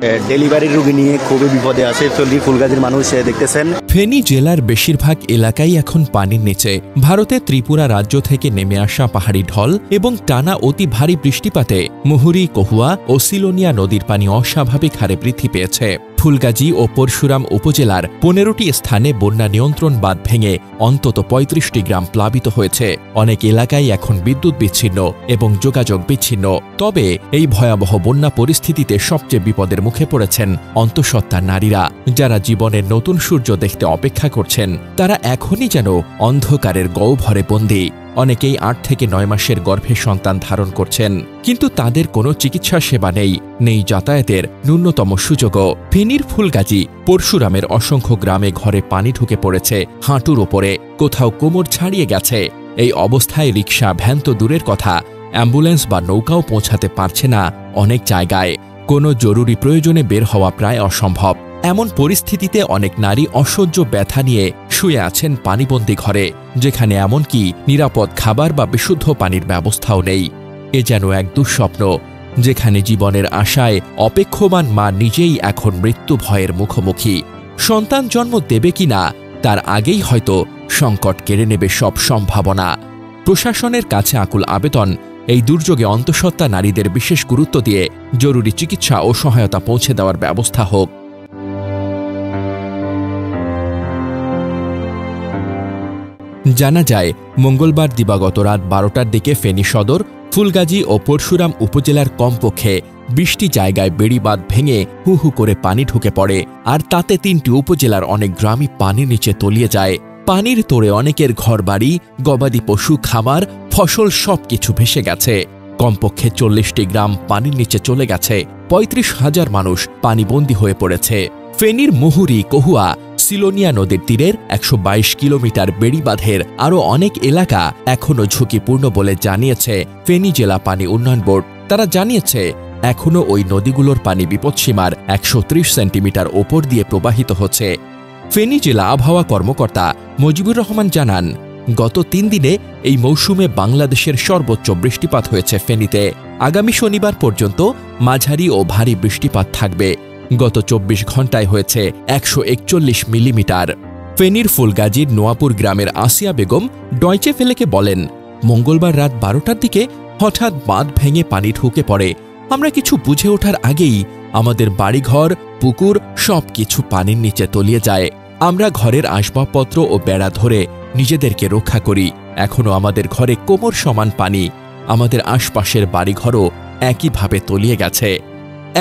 Delivery রোগী নিয়ে খুবই বিপদে আছে চলতি ফুলগাজীর মানুষ দেখতেছেন। ফেনী জেলার বেশিরভাগ এলাকাই এখন পানির নিচে। ভারতের ত্রিপুরা রাজ্য থেকে নেমে আসা পাহাড়ি ঢল এবং টানা অতি ভারী বৃষ্টিপাতে মুহুরী, কহুয়া ও সিলোনিয়া নদীর পানি অস্বাভাবিক হারে বৃদ্ধি পেয়েছে। ফুলগাজী ও পরশুরাম উপজেলার 15টি স্থানে বন্যা নিয়ন্ত্রণ বাঁধ ভেঙে অন্তত 35টি গ্রাম প্লাবিত হয়েছে। অনেক এলাকায় এখন বিদ্যুৎ বিচ্ছিন্ন এবং যোগাযোগ বিচ্ছিন্ন। তবে এই ভয়াবহ বন্যা পরিস্থিতিতে সবচেয়ে বিপদের মুখে পড়েছেন অন্তঃসত্ত্বা নারীরা, যারা জীবনের নতুন সূর্য দেখতে অপেক্ষা করছেন। তারা এখনই যেন অন্ধকারের গহ্বরে বন্দী। অনেকেই 8 থেকে 9 মাসের গর্ভে সন্তান ধারণ করছেন, কিন্তু তাদের কোনো চিকিৎসা সেবা নেই যাতায়াতের ন্যূনতম সুযোগও। ফেনীর ফুলগাজী, পরশুরামের অসংখ্য গ্রামে ঘরে পানি ঢুকে পড়েছে হাঁটুর ওপরে, কোথাও কোমর ছাড়িয়ে গেছে। এই অবস্থায় রিকশা, ভ্যান তো দূরের কথা, অ্যাম্বুলেন্স বা নৌকাও পৌঁছাতে পারছে না অনেক জায়গায়। কোনো জরুরি প্রয়োজনে বের হওয়া প্রায় অসম্ভব। এমন পরিস্থিতিতে অনেক নারী অসহ্য ব্যথা নিয়ে শুয়ে আছেন পানিবন্দী ঘরে, যেখানে এমনকি নিরাপদ খাবার বা বিশুদ্ধ পানির ব্যবস্থাও নেই। এ যেন এক দুঃস্বপ্ন, যেখানে জীবনের আশায় অপেক্ষমান মা নিজেই এখন মৃত্যু ভয়ের মুখোমুখি। সন্তান জন্ম দেবে কিনা তার আগেই হয়তো সংকট কেড়ে নেবে সব সম্ভাবনা। প্রশাসনের কাছে আকুল আবেদন, এই দুর্যোগে অন্তঃসত্ত্বা নারীদের বিশেষ গুরুত্ব দিয়ে জরুরি চিকিৎসা ও সহায়তা পৌঁছে দেওয়ার ব্যবস্থা হোক। জানা যায়, মঙ্গলবার দিবাগত রাত 12টার দিকে ফেনী সদর, ফুলগাজী ও পরশুরাম উপজেলার কমপক্ষে 20টি জায়গায় বেড়িবাঁধ ভেঙে হু হু করে পানি ঢুকে পড়ে, আর তাতে 3টি উপজেলার অনেক গ্রামই পানির নিচে তলিয়ে যায়। পানির তোড়ে অনেকের ঘরবাড়ি, গবাদি পশু, খামার, ফসল সবকিছু ভেসে গেছে। কমপক্ষে 40টি গ্রাম পানির নিচে চলে গেছে। 35,000 মানুষ পানিবন্দী হয়ে পড়েছে। ফেনীর মুহুরী, কহুয়া, সিলোনিয়া নদীর তীরের 122 কিলোমিটার বেড়িবাঁধের আরও অনেক এলাকা এখনও ঝুঁকিপূর্ণ বলে জানিয়েছে ফেনী জেলা পানি উন্নয়ন বোর্ড। তারা জানিয়েছে, এখনও ওই নদীগুলোর পানি বিপদসীমার 130 সেন্টিমিটার ওপর দিয়ে প্রবাহিত হচ্ছে। ফেনী জেলা আবহাওয়া কর্মকর্তা মজিবুর রহমান জানান, গত 3 দিনে এই মৌসুমে বাংলাদেশের সর্বোচ্চ বৃষ্টিপাত হয়েছে ফেনীতে। আগামী শনিবার পর্যন্ত মাঝারি ও ভারী বৃষ্টিপাত থাকবে। গত 24 ঘণ্টায় হয়েছে 141 মিলিমিটার। ফেনীর ফুলগাজীর নোয়াপুর গ্রামের আসিয়া বেগম ডয়চে ফেলেকে বলেন, মঙ্গলবার রাত 12টার দিকে হঠাৎ বাঁধ ভেঙে পানি ঢুকে পড়ে। আমরা কিছু বুঝে ওঠার আগেই আমাদের বাড়িঘর, পুকুর সবকিছু পানির নিচে তলিয়ে যায়। আমরা ঘরের আসবাবপত্র ও বেড়া ধরে নিজেদেরকে রক্ষা করি। এখনও আমাদের ঘরে কোমর সমান পানি। আমাদের আশপাশের বাড়িঘরও একইভাবে তলিয়ে গেছে।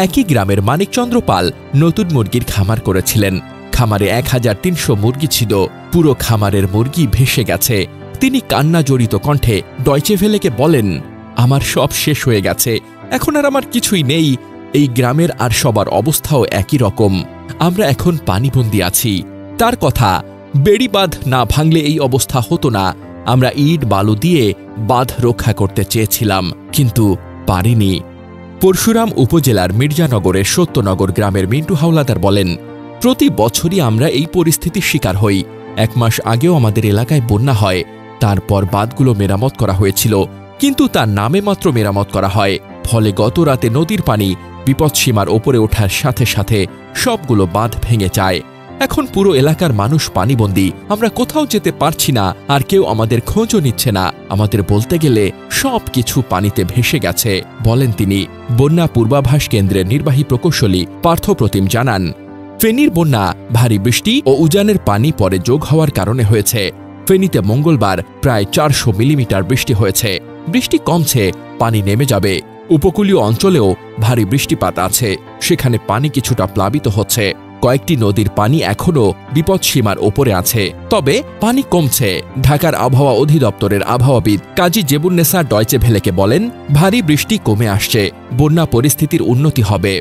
একই গ্রামের মানিকচন্দ্র পাল নতুন মুরগির খামার করেছিলেন। খামারে 1300 মুরগি ছিল। পুরো খামারের মুরগি ভেসে গেছে। তিনি কান্না জড়িত কণ্ঠে ডয়চে ভেলেকে বলেন, আমার সব শেষ হয়ে গেছে, এখন আর আমার কিছুই নেই। এই গ্রামের আর সবার অবস্থাও একই রকম। আমরা এখন পানিবন্দী আছি। তার কথা, বেড়িবাঁধ না ভাঙলে এই অবস্থা হতো না। আমরা ইট বালু দিয়ে বাঁধ রক্ষা করতে চেয়েছিলাম, কিন্তু পারিনি। পরশুরাম উপজেলার মির্জানগরের সত্যনগর গ্রামের মিন্টু হাওলাদার বলেন, প্রতি বছরই আমরা এই পরিস্থিতির শিকার হই। 1 মাস আগেও আমাদের এলাকায় বন্যা হয়। তারপর বাঁধগুলো মেরামত করা হয়েছিল, কিন্তু তার নামে মাত্র মেরামত করা হয়। ফলে গত রাতে নদীর পানি বিপদসীমার ওপরে ওঠার সাথে সাথে সবগুলো বাঁধ ভেঙে যায়। এখন পুরো এলাকার মানুষ পানিবন্দী। আমরা কোথাও যেতে পারছি না, আর কেউ আমাদের খোঁজও নিচ্ছে না। আমাদের বলতে গেলে সবকিছু পানিতে ভেসে গেছে, বলেন তিনি। বন্যা পূর্বাভাস কেন্দ্রের নির্বাহী প্রকৌশলী পার্থপ্রতিম জানান, ফেনীর বন্যা ভারী বৃষ্টি ও উজানের পানি পরে যোগ হওয়ার কারণে হয়েছে। ফেনীতে মঙ্গলবার প্রায় 400 মিলিমিটার বৃষ্টি হয়েছে। বৃষ্টি কমছে, পানি নেমে যাবে। উপকূলীয় অঞ্চলেও ভারী বৃষ্টিপাত আছে, সেখানে পানি কিছুটা প্লাবিত হচ্ছে। কয়েকটি নদীর পানি এখনও বিপদসীমার ওপরে আছে, তবে পানি কমছে। ঢাকার আবহাওয়া অধিদপ্তরের আবহাওয়াবিদ কাজী জেবুন্নেসা ডয়চে ভেলেকে বলেন, ভারী বৃষ্টি কমে আসছে, বন্যা পরিস্থিতির উন্নতি হবে।